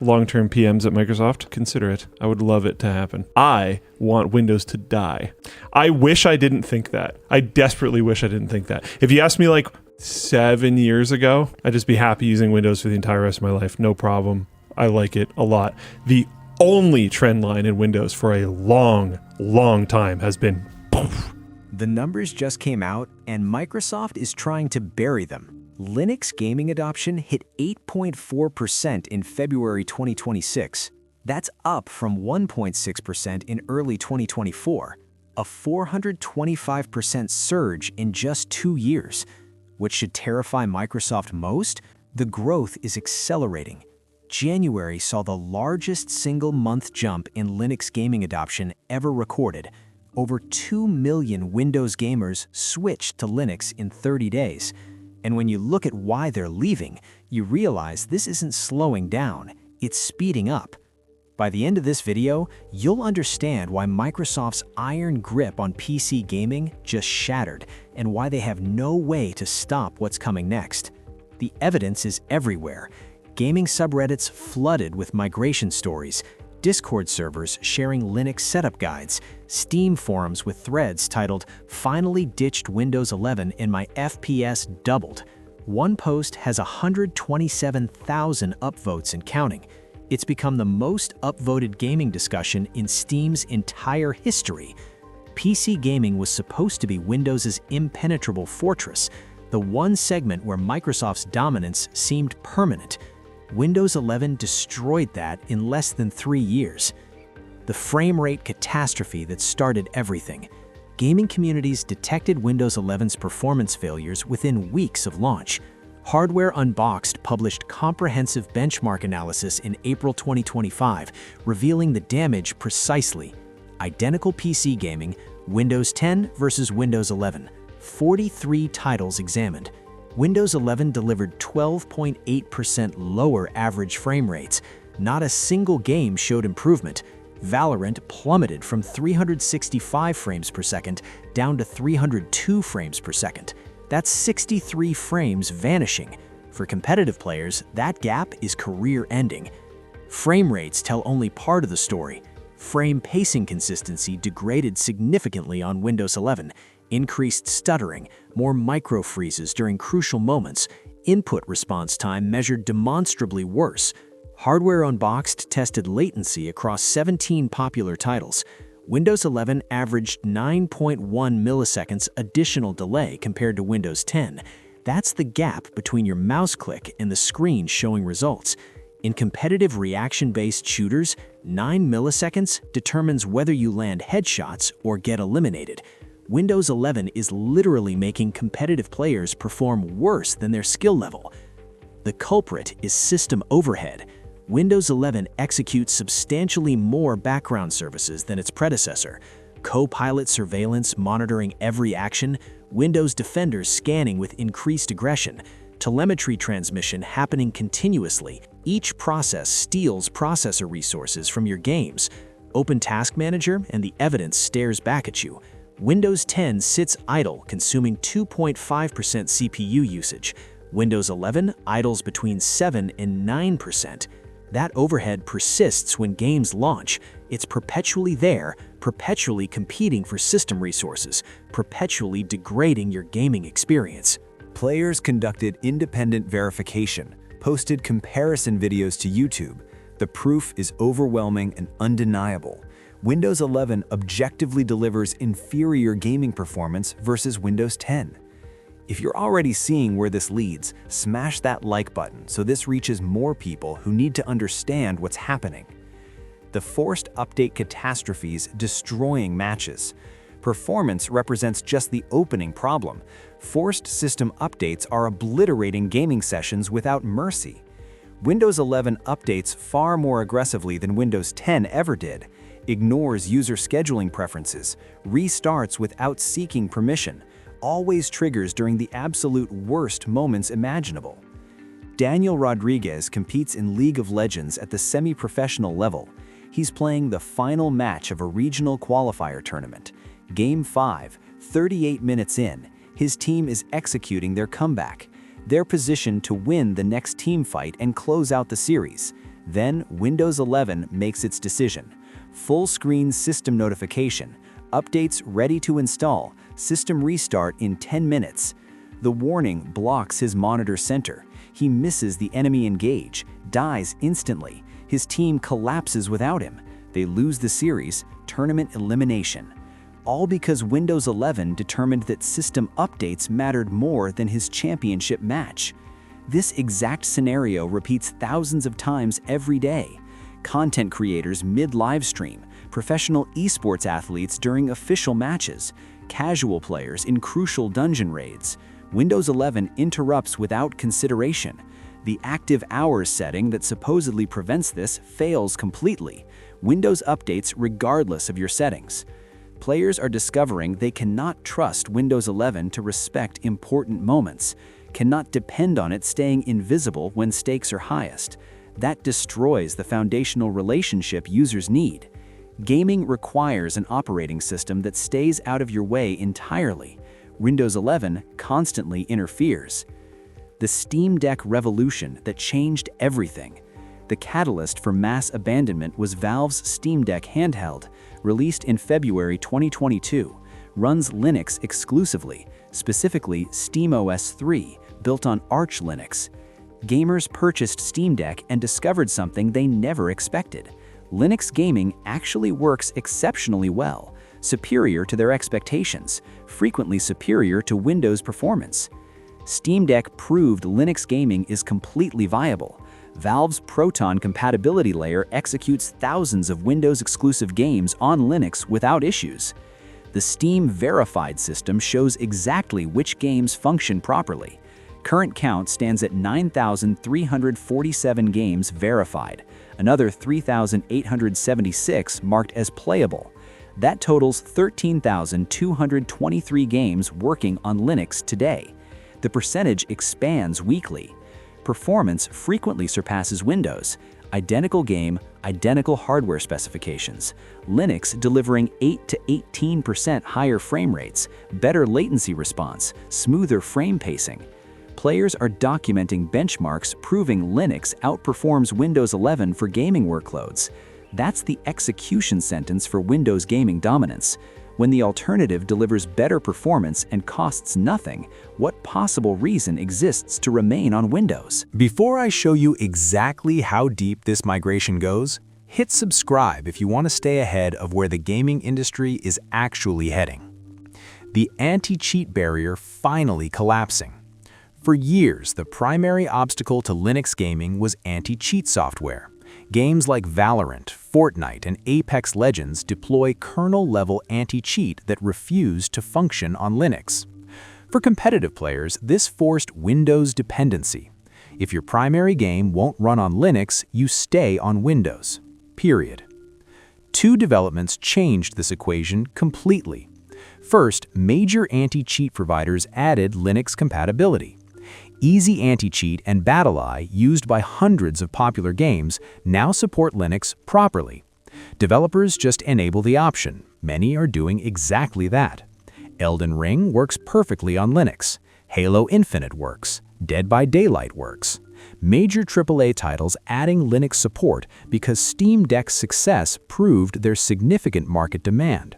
long-term PMs at Microsoft, consider it. I would love it to happen. I want Windows to die. I wish I didn't think that. I desperately wish I didn't think that. If you asked me like 7 years ago, I'd just be happy using Windows for the entire rest of my life. No problem. I like it a lot. The only trend line in Windows for a long, long time has been poof. The numbers just came out, and Microsoft is trying to bury them. Linux gaming adoption hit 8.4% in February 2026. That's up from 1.6% in early 2024, a 425% surge in just 2 years. What should terrify Microsoft most? The growth is accelerating. January saw the largest single-month jump in Linux gaming adoption ever recorded. Over 2 million Windows gamers switched to Linux in 30 days. And when you look at why they're leaving, you realize this isn't slowing down, it's speeding up. By the end of this video, you'll understand why Microsoft's iron grip on PC gaming just shattered and why they have no way to stop what's coming next. The evidence is everywhere. Gaming subreddits flooded with migration stories, Discord servers sharing Linux setup guides, Steam forums with threads titled, "Finally ditched Windows 11 and my FPS doubled." One post has 127,000 upvotes and counting. It's become the most upvoted gaming discussion in Steam's entire history. PC gaming was supposed to be Windows's impenetrable fortress, the one segment where Microsoft's dominance seemed permanent. Windows 11 destroyed that in less than 3 years. The frame rate catastrophe that started everything. Gaming communities detected Windows 11's performance failures within weeks of launch. Hardware Unboxed published comprehensive benchmark analysis in April 2025, revealing the damage precisely. Identical PC gaming, Windows 10 versus Windows 11. 43 titles examined. Windows 11 delivered 12.8% lower average frame rates. Not a single game showed improvement. Valorant plummeted from 365 frames per second down to 302 frames per second. That's 63 frames vanishing. For competitive players, that gap is career-ending. Frame rates tell only part of the story. Frame pacing consistency degraded significantly on Windows 11. Increased stuttering, more micro-freezes during crucial moments, input response time measured demonstrably worse. Hardware Unboxed tested latency across 17 popular titles. Windows 11 averaged 9.1 milliseconds additional delay compared to Windows 10. That's the gap between your mouse click and the screen showing results. In competitive reaction-based shooters, 9 milliseconds determines whether you land headshots or get eliminated. Windows 11 is literally making competitive players perform worse than their skill level. The culprit is system overhead. Windows 11 executes substantially more background services than its predecessor. Copilot surveillance monitoring every action, Windows Defender scanning with increased aggression, telemetry transmission happening continuously. Each process steals processor resources from your games. Open Task Manager and the evidence stares back at you. Windows 10 sits idle, consuming 2.5% CPU usage. Windows 11 idles between 7 and 9%. That overhead persists when games launch. It's perpetually there, perpetually competing for system resources, perpetually degrading your gaming experience. Players conducted independent verification, posted comparison videos to YouTube. The proof is overwhelming and undeniable. Windows 11 objectively delivers inferior gaming performance versus Windows 10. If you're already seeing where this leads, smash that like button so this reaches more people who need to understand what's happening. The forced update catastrophes destroying matches. Performance represents just the opening problem. Forced system updates are obliterating gaming sessions without mercy. Windows 11 updates far more aggressively than Windows 10 ever did. Ignores user scheduling preferences, restarts without seeking permission, always triggers during the absolute worst moments imaginable. Daniel Rodriguez competes in League of Legends at the semi-professional level. He's playing the final match of a regional qualifier tournament. Game 5, 38 minutes in, his team is executing their comeback. They're positioned to win the next team fight and close out the series. Then Windows 11 makes its decision. Full-screen system notification, updates ready to install, system restart in 10 minutes. The warning blocks his monitor center. He misses the enemy engage, dies instantly. His team collapses without him. They lose the series, tournament elimination. All because Windows 11 determined that system updates mattered more than his championship match. This exact scenario repeats thousands of times every day. Content creators mid-live stream, professional esports athletes during official matches, casual players in crucial dungeon raids. Windows 11 interrupts without consideration. The active hours setting that supposedly prevents this fails completely. Windows updates regardless of your settings. Players are discovering they cannot trust Windows 11 to respect important moments, cannot depend on it staying invisible when stakes are highest. That destroys the foundational relationship users need. Gaming requires an operating system that stays out of your way entirely. Windows 11 constantly interferes. The Steam Deck revolution that changed everything. The catalyst for mass abandonment was Valve's Steam Deck handheld, released in February 2022, runs Linux exclusively, specifically SteamOS 3, built on Arch Linux. Gamers purchased Steam Deck and discovered something they never expected. Linux gaming actually works exceptionally well, superior to their expectations, frequently superior to Windows performance. Steam Deck proved Linux gaming is completely viable. Valve's Proton compatibility layer executes thousands of Windows-exclusive games on Linux without issues. The Steam Verified system shows exactly which games function properly. Current count stands at 9,347 games verified, another 3,876 marked as playable. That totals 13,223 games working on Linux today. The percentage expands weekly. Performance frequently surpasses Windows. Identical game, identical hardware specifications. Linux delivering 8 to 18% higher frame rates, better latency response, smoother frame pacing. Players are documenting benchmarks proving Linux outperforms Windows 11 for gaming workloads. That's the execution sentence for Windows gaming dominance. When the alternative delivers better performance and costs nothing, what possible reason exists to remain on Windows? Before I show you exactly how deep this migration goes, hit subscribe if you want to stay ahead of where the gaming industry is actually heading. The anti-cheat barrier finally collapsing. For years, the primary obstacle to Linux gaming was anti-cheat software. Games like Valorant, Fortnite, and Apex Legends deploy kernel-level anti-cheat that refuse to function on Linux. For competitive players, this forced Windows dependency. If your primary game won't run on Linux, you stay on Windows. Period. Two developments changed this equation completely. First, major anti-cheat providers added Linux compatibility. Easy Anti-Cheat and BattleEye, used by hundreds of popular games, now support Linux properly. Developers just enable the option. Many are doing exactly that. Elden Ring works perfectly on Linux. Halo Infinite works. Dead by Daylight works. Major AAA titles adding Linux support because Steam Deck's success proved there's significant market demand.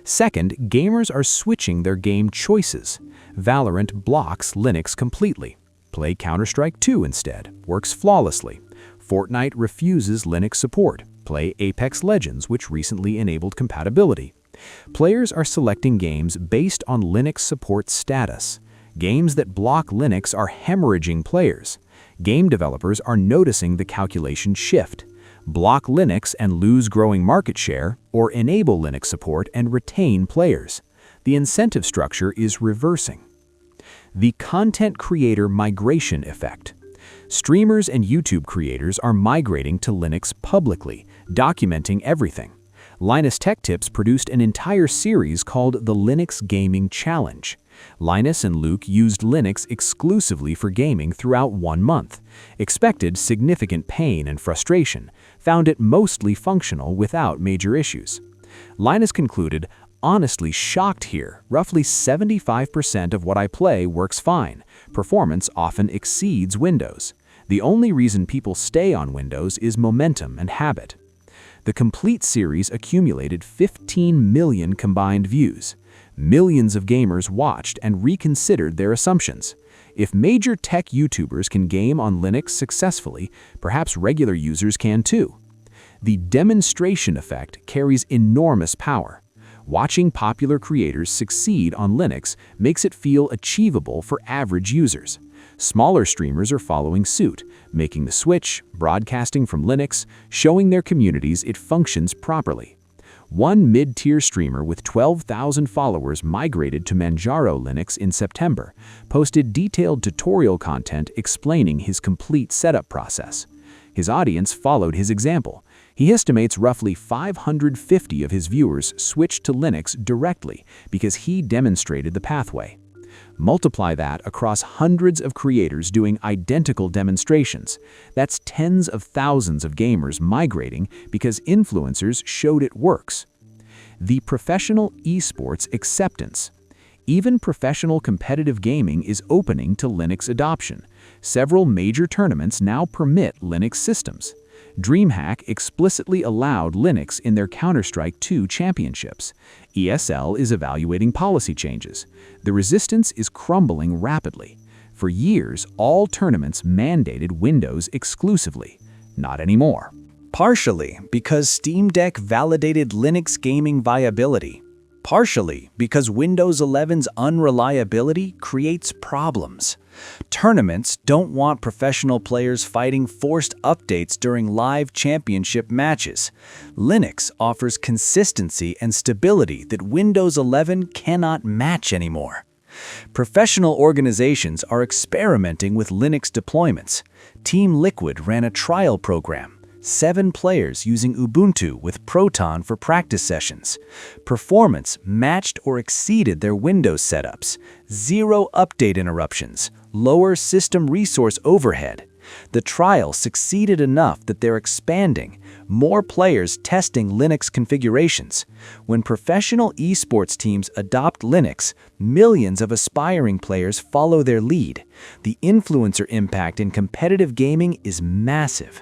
Second, gamers are switching their game choices. Valorant blocks Linux completely. Play Counter-Strike 2 instead. Works flawlessly. Fortnite refuses Linux support. Play Apex Legends, which recently enabled compatibility. Players are selecting games based on Linux support status. Games that block Linux are hemorrhaging players. Game developers are noticing the calculation shift. Block Linux and lose growing market share, or enable Linux support and retain players. The incentive structure is reversing. The content creator migration effect. Streamers and YouTube creators are migrating to Linux publicly, documenting everything. Linus Tech Tips produced an entire series called the Linux Gaming Challenge. Linus and Luke used Linux exclusively for gaming throughout 1 month, expected significant pain and frustration, found it mostly functional without major issues. Linus concluded, "Honestly shocked here, roughly 75% of what I play works fine. Performance often exceeds Windows. The only reason people stay on Windows is momentum and habit. The complete series accumulated 15 million combined views. Millions of gamers watched and reconsidered their assumptions. If major tech YouTubers can game on Linux successfully, perhaps regular users can too. The demonstration effect carries enormous power. Watching popular creators succeed on Linux makes it feel achievable for average users. Smaller streamers are following suit, making the switch, broadcasting from Linux, showing their communities it functions properly. One mid-tier streamer with 12,000 followers migrated to Manjaro Linux in September, posted detailed tutorial content explaining his complete setup process. His audience followed his example. He estimates roughly 550 of his viewers switched to Linux directly because he demonstrated the pathway. Multiply that across hundreds of creators doing identical demonstrations. That's tens of thousands of gamers migrating because influencers showed it works. The professional esports acceptance. Even professional competitive gaming is opening to Linux adoption. Several major tournaments now permit Linux systems. DreamHack explicitly allowed Linux in their Counter-Strike 2 championships. ESL is evaluating policy changes. The resistance is crumbling rapidly. For years, all tournaments mandated Windows exclusively. Not anymore. Partially because Steam Deck validated Linux gaming viability. Partially because Windows 11's unreliability creates problems. Tournaments don't want professional players fighting forced updates during live championship matches. Linux offers consistency and stability that Windows 11 cannot match anymore. Professional organizations are experimenting with Linux deployments. Team Liquid ran a trial program. 7 players using Ubuntu with Proton for practice sessions. Performance matched or exceeded their Windows setups. 0 update interruptions. Lower system resource overhead. The trial succeeded enough that they're expanding. More players testing Linux configurations. When professional esports teams adopt Linux, millions of aspiring players follow their lead. The influencer impact in competitive gaming is massive.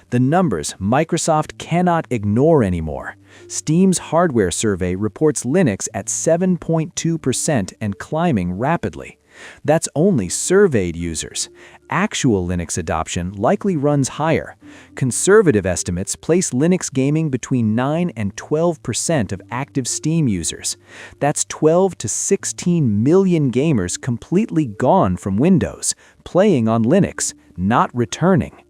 The numbers Microsoft cannot ignore anymore. Steam's hardware survey reports Linux at 7.2% and climbing rapidly. That's only surveyed users. Actual Linux adoption likely runs higher. Conservative estimates place Linux gaming between 9 and 12% of active Steam users. That's 12 to 16 million gamers completely gone from Windows, playing on Linux, not returning.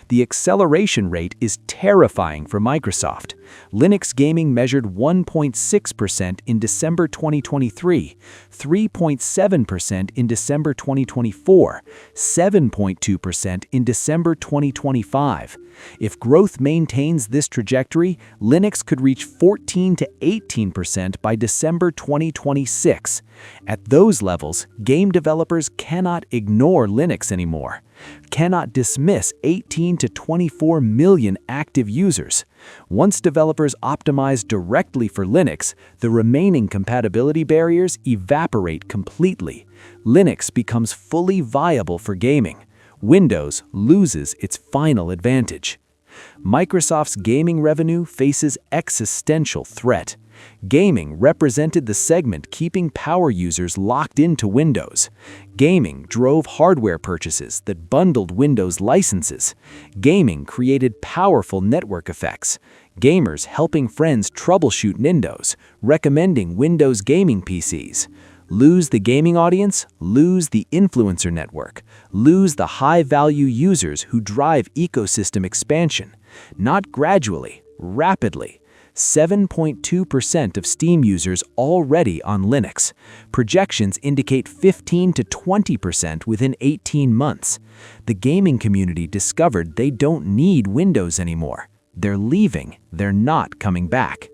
The acceleration rate is terrifying for Microsoft. Linux gaming measured 1.6% in December 2023, 3.7% in December 2024, 7.2% in December 2025. If growth maintains this trajectory, Linux could reach 14 to 18% by December 2026. At those levels, game developers cannot ignore Linux anymore, cannot dismiss 18 to 24 million active users. Once developers optimize directly for Linux, the remaining compatibility barriers evaporate completely. Linux becomes fully viable for gaming. Windows loses its final advantage. Microsoft's gaming revenue faces existential threat. Gaming represented the segment keeping power users locked into Windows. Gaming drove hardware purchases that bundled Windows licenses. Gaming created powerful network effects. Gamers helping friends troubleshoot Windows, recommending Windows gaming PCs. Lose the gaming audience, lose the influencer network, lose the high-value users who drive ecosystem expansion. Not gradually, rapidly. 7.2% of Steam users already on Linux. Projections indicate 15 to 20% within 18 months. The gaming community discovered they don't need Windows anymore. They're leaving, they're not coming back.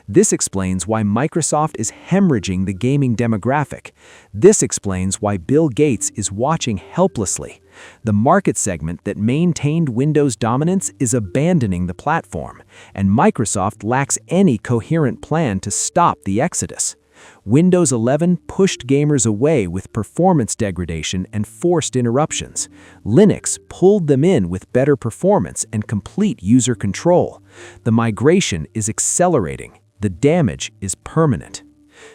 This explains why Microsoft is hemorrhaging the gaming demographic. This explains why Bill Gates is watching helplessly. The market segment that maintained Windows dominance is abandoning the platform, and Microsoft lacks any coherent plan to stop the exodus. Windows 11 pushed gamers away with performance degradation and forced interruptions. Linux pulled them in with better performance and complete user control. The migration is accelerating. The damage is permanent.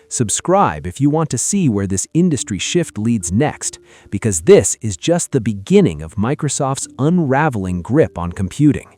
Subscribe if you want to see where this industry shift leads next, because this is just the beginning of Microsoft's unraveling grip on computing.